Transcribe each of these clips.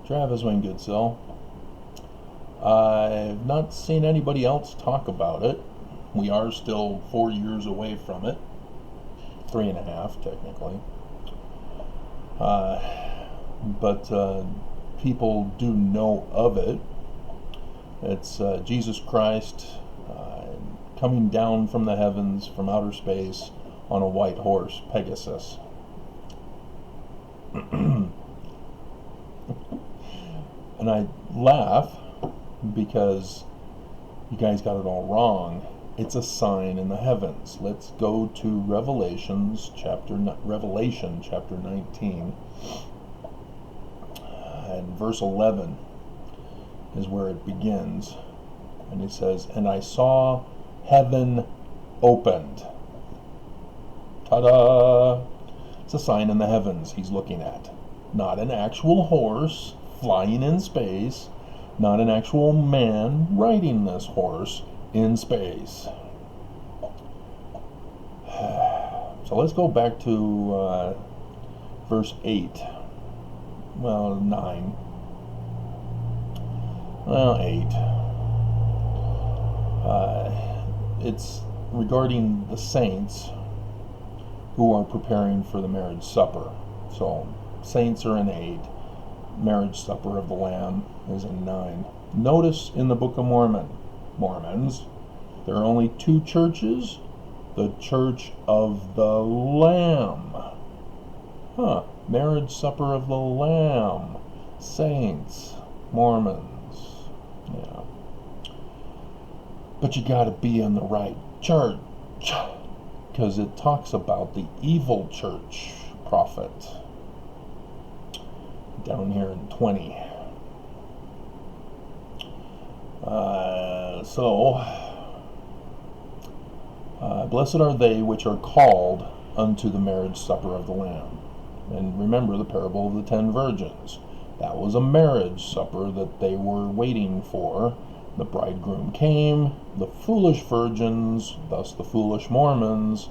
Travis Wingoodsell. I've not seen anybody else talk about it. We are still 4 years away from it. 3.5, technically. But people do know of it. It's Jesus Christ coming down from the heavens, from outer space, on a white horse, Pegasus. And I laugh because you guys got it all wrong. It's a sign in the heavens. Let's go to Revelation chapter 19, and verse 11 is where it begins. And it says, "And I saw heaven opened." Ta-da! It's a sign in the heavens he's looking at. Not an actual horse flying in space, not an actual man riding this horse in space. So let's go back to verse 8. Well, 9. Well, 8. It's regarding the saints who are preparing for the marriage supper. So, saints are in 8. Marriage supper of the Lamb is in 9. Notice in the Book of Mormons, there are only 2 churches. The Church of the Lamb. Marriage supper of the Lamb. Saints. Mormons. Yeah. But you gotta be in the right church, because it talks about the evil church prophet down here in 20. Blessed are they which are called unto the marriage supper of the Lamb. And remember the parable of the 10 virgins. That was a marriage supper that they were waiting for. The bridegroom came. The foolish virgins, thus the foolish Mormons,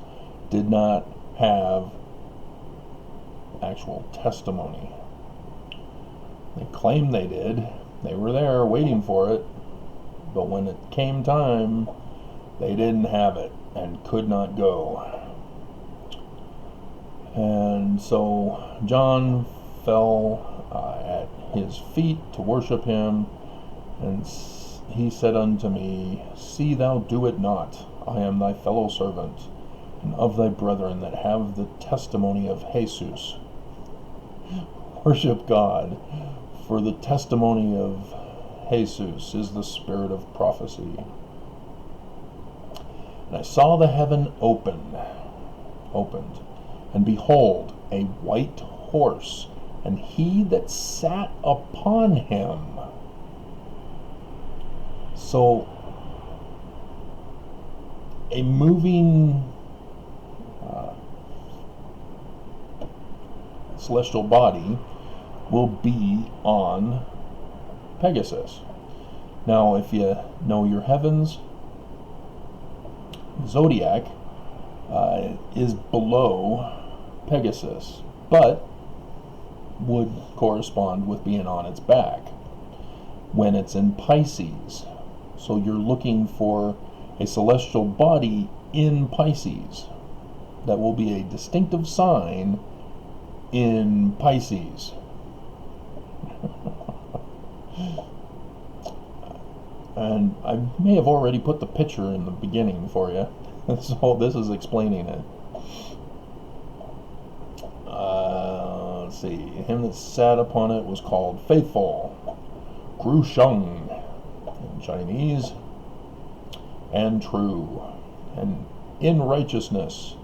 did not have actual testimony. They claimed they did. They were there waiting for it. But when it came time, they didn't have it and could not go. And so John fell at his feet to worship him, and he said unto me, See thou do it not. I am thy fellow servant, and of thy brethren that have the testimony of Jesus. Worship God, for the testimony of Jesus is the spirit of prophecy. And I saw the heaven opened, and behold, a white horse, and he that sat upon him. So, a moving celestial body will be on Pegasus. Now, if you know your heavens, Zodiac is below Pegasus, but would correspond with being on its back when it's in Pisces. So you're looking for a celestial body in Pisces. That will be a distinctive sign in Pisces. And I may have already put the picture in the beginning for you, so this is explaining it. Let's see. Him that sat upon it was called Faithful, Kru Shung in Chinese, and True. And in righteousness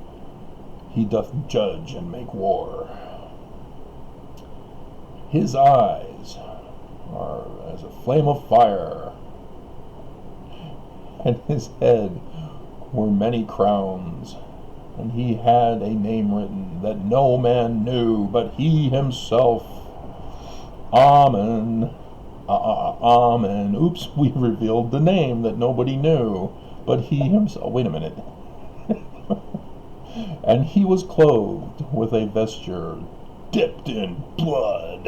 he doth judge and make war. His eyes are as a flame of fire, and his head were many crowns, and he had a name written that no man knew but he himself. Amen. Amen. Oops, we revealed the name that nobody knew but he himself. Wait a minute. And he was clothed with a vesture dipped in blood,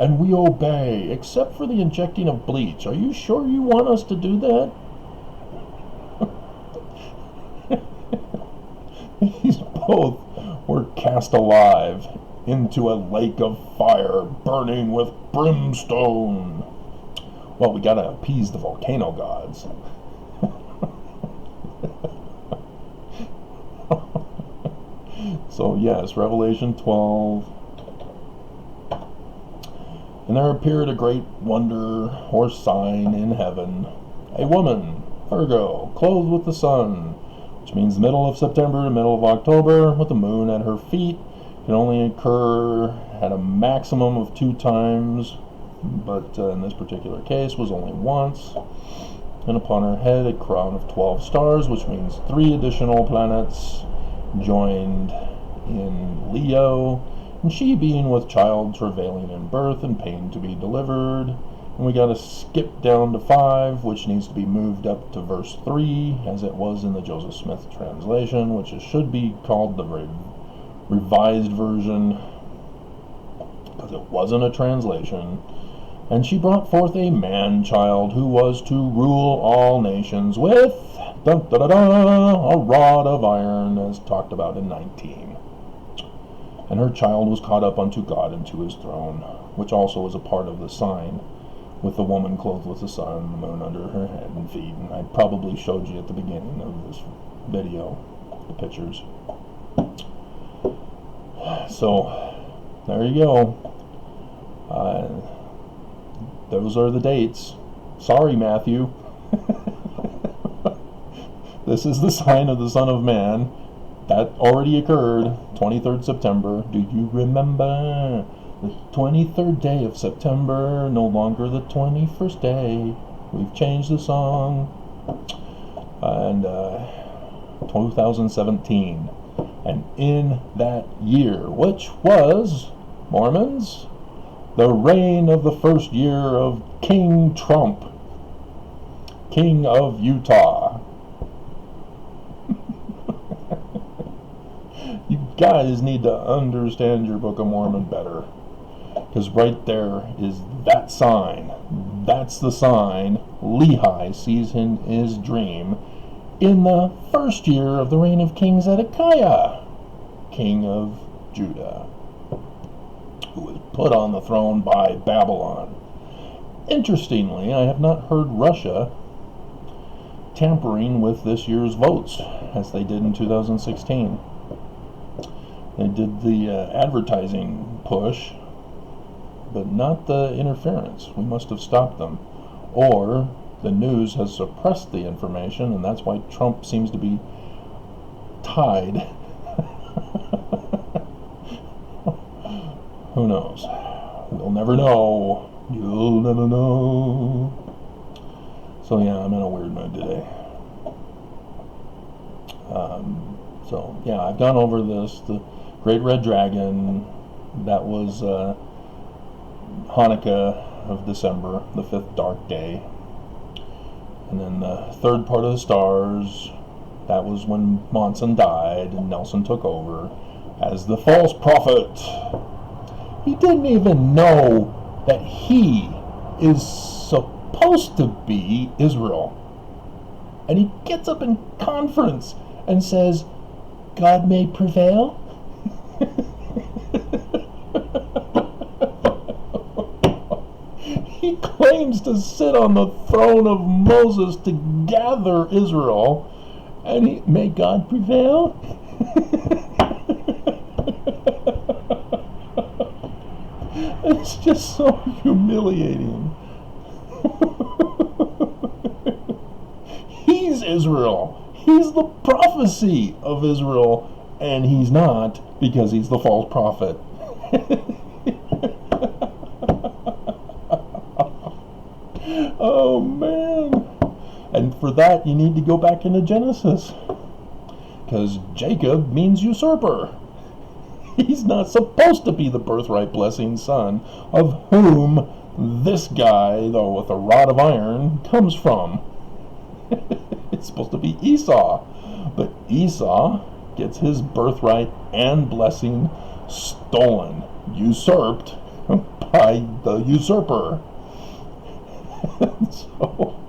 and we obey, except for the injecting of bleach. Are you sure you want us to do that? These both were cast alive into a lake of fire burning with brimstone. Well, we gotta appease the volcano gods. So yes, Revelation 12. And there appeared a great wonder or sign in heaven, a woman, Virgo, clothed with the sun, which means the middle of September to middle of October, with the moon at her feet. Can only occur at a maximum of 2 times, but in this particular case was only once. And upon her head a crown of 12 stars, which means 3 additional planets joined in Leo, and she being with child travailing in birth and pain to be delivered. And we got to skip down to 5, which needs to be moved up to verse 3, as it was in the Joseph Smith translation, which should be called the revised version, because it wasn't a translation. And she brought forth a man-child who was to rule all nations with a rod of iron, as talked about in 19. And her child was caught up unto God and to his throne, which also is a part of the sign, with the woman clothed with the sun and the moon under her head and feet. And I probably showed you at the beginning of this video the pictures. So there you go. Those are the dates. Sorry, Matthew. This is the sign of the Son of Man. That already occurred, 23rd September. Do you remember? The 23rd day of September, no longer the 21st day. We've changed the song. And 2017. And in that year, which was, Mormons, the reign of the first year of King Trump, King of Utah. You guys need to understand your Book of Mormon better, because right there is that sign. That's the sign Lehi sees in his dream in the first year of the reign of King Zedekiah, king of Judah, who was put on the throne by Babylon. Interestingly, I have not heard Russia tampering with this year's votes, as they did in 2016. They did the advertising push, but not the interference. We must have stopped them. Or the news has suppressed the information, and that's why Trump seems to be tied. Who knows? We'll never know. You'll never know. So yeah, I'm in a weird mood today. So yeah, I've gone over this. The Great Red Dragon, that was Hanukkah of December, the 5th dark day. And then the third part of the stars, that was when Monson died and Nelson took over as the false prophet. He didn't even know that he is supposed to be Israel. And he gets up in conference and says, God may prevail. He claims to sit on the throne of Moses to gather Israel, and may God prevail? It's just so humiliating. He's Israel. He's the prophecy of Israel, and he's not, because he's the false prophet. Oh man. And for that you need to go back into Genesis, because Jacob means usurper. He's not supposed to be the birthright blessing son of whom this guy, though with a rod of iron, comes from. It's supposed to be Esau, but Esau gets his birthright and blessing stolen, usurped, by the usurper. So,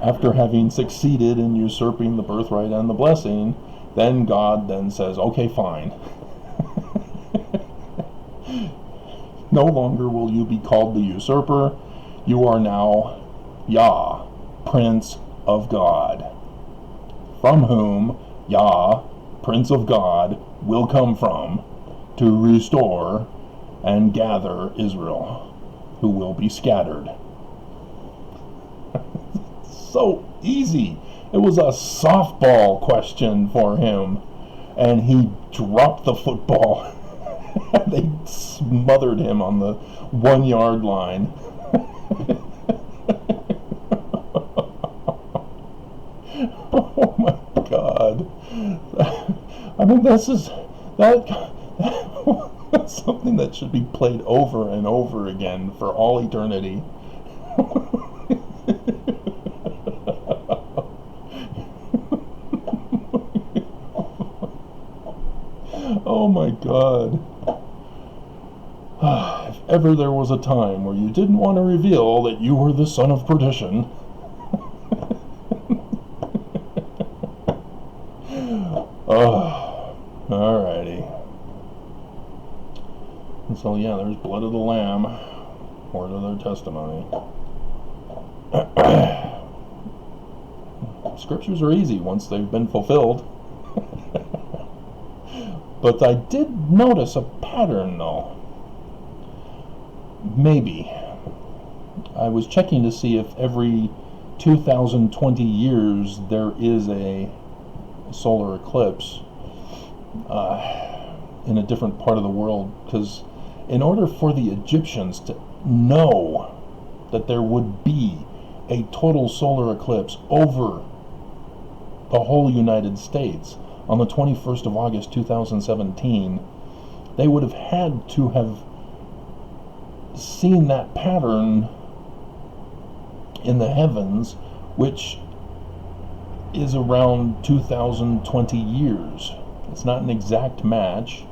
after having succeeded in usurping the birthright and the blessing, then God then says, okay, fine. No longer will you be called the usurper. You are now Yah, Prince of God, from whom Yah, Prince of God, will come from to restore and gather Israel, who will be scattered. So easy. It was a softball question for him, and he dropped the football. They smothered him on the 1 yard line. Oh my God. I mean, that's something that should be played over and over again for all eternity. Oh my God. If ever there was a time where you didn't want to reveal that you were the son of perdition. Alrighty. And so yeah, there's blood of the Lamb, word of their testimony. Scriptures are easy once they've been fulfilled. But I did notice a pattern, though. Maybe. I was checking to see if every 2020 years there is a solar eclipse in a different part of the world, because in order for the Egyptians to know that there would be a total solar eclipse over the whole United States on the 21st of August 2017, they would have had to have seen that pattern in the heavens, which is around 2020 years. It's not an exact match,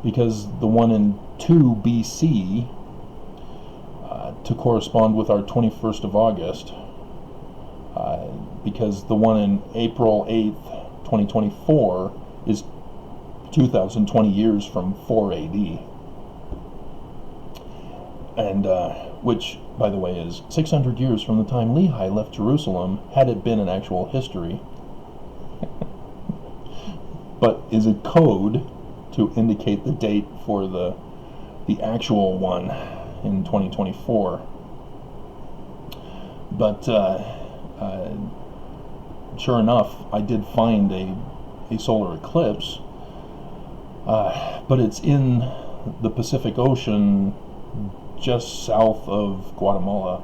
because the one in 2 BC to correspond with our 21st of August, because the one in April 8th 2024 is 2020 years from 4 AD, and which, by the way, is 600 years from the time Lehi left Jerusalem, had it been an actual history, but is a code to indicate the date for the actual one in 2024. But sure enough, I did find a solar eclipse, but it's in the Pacific Ocean, just south of Guatemala,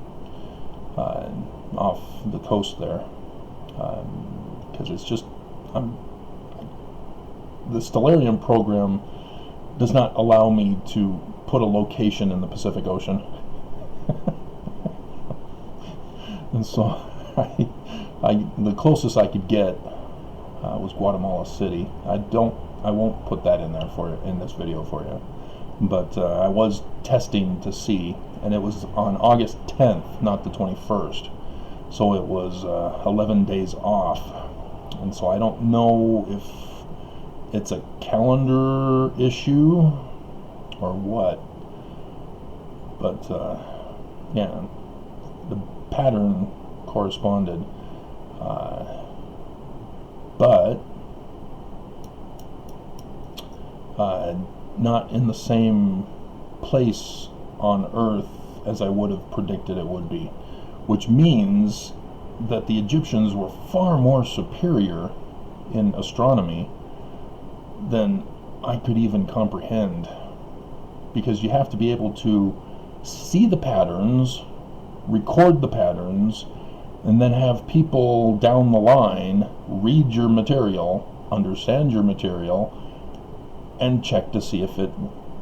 off the coast there, because it's just the Stellarium program does not allow me to put a location in the Pacific Ocean. And so the closest I could get was Guatemala City. I won't put that in there in this video for you, but I was testing to see, and it was on August 10th, not the 21st, so it was 11 days off. And so I don't know if it's a calendar issue or what, but yeah, the pattern corresponded, but not in the same place on Earth as I would have predicted it would be, which means that the Egyptians were far more superior in astronomy than I could even comprehend, because you have to be able to see the patterns, record the patterns, and then have people down the line read your material, understand your material, and check to see if it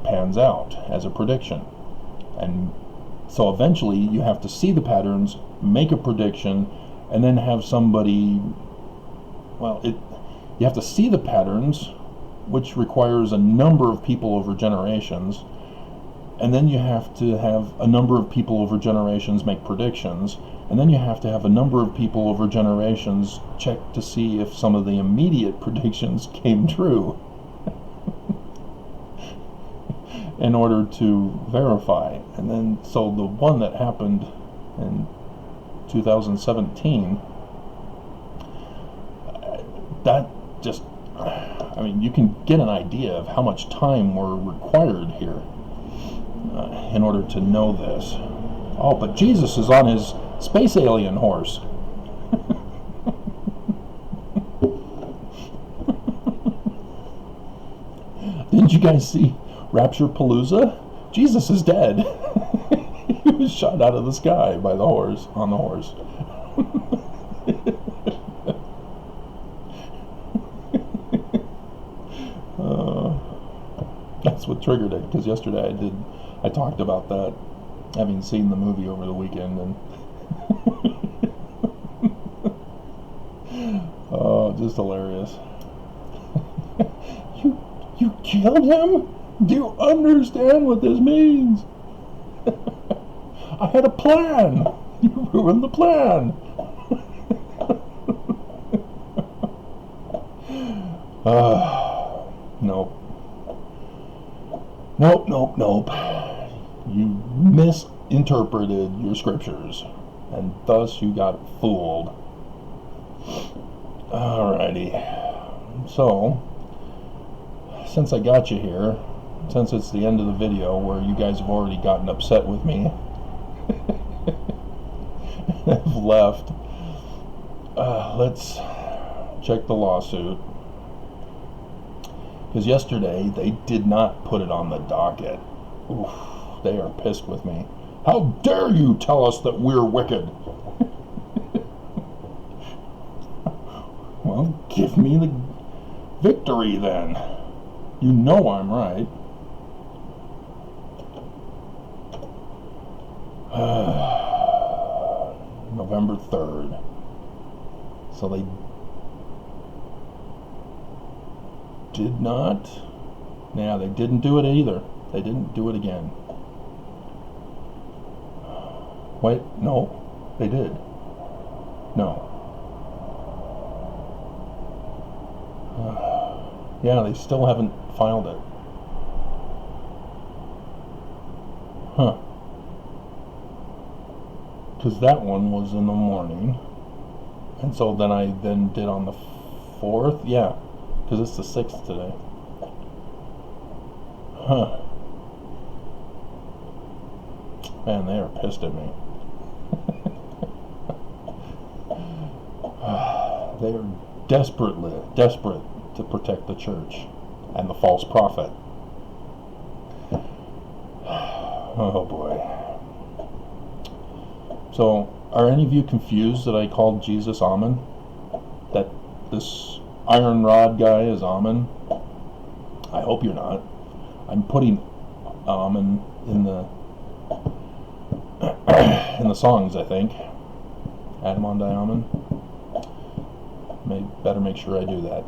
pans out as a prediction. And so eventually you have to see the patterns, make a prediction, and then have somebody, you have to see the patterns, which requires a number of people over generations, And then you have to have a number of people over generations make predictions, and then you have to have a number of people over generations check to see if some of the immediate predictions came true in order to verify. And then, so the one that happened in 2017, that just, I mean, you can get an idea of how much time were required here in order to know this. Oh, but Jesus is on his space alien horse. Didn't you guys see Rapture Palooza? Jesus is dead. He was shot out of the sky by the horse, on the horse. That's what triggered it, because yesterday I talked about that, having seen the movie over the weekend, and oh, just hilarious. You killed him? Do you understand what this means? I had a plan. You ruined the plan. Nope. Nope. You misinterpreted your scriptures, and thus you got fooled. Alrighty. So, since I got you here, since it's the end of the video where you guys have already gotten upset with me, have left, let's check the lawsuit. Because yesterday they did not put it on the docket. Oof, they are pissed with me. How dare you tell us that we're wicked? Well, give me the victory then. You know I'm right. November 3rd. So they did not. Yeah, they didn't do it either. They didn't do it again. Wait, no, they did. No. Yeah, they still haven't filed it. Huh. Because that one was in the morning. And so then I did on the 4th. Yeah, because it's the 6th today. Huh. Man, they are pissed at me. They are desperate to protect the church and the false prophet. Oh boy. So, are any of you confused that I called Jesus Amen? That this iron rod guy is Amen? I hope you're not. I'm putting Amen in the in the songs, I think. Adam on Diamond. Better make sure I do that.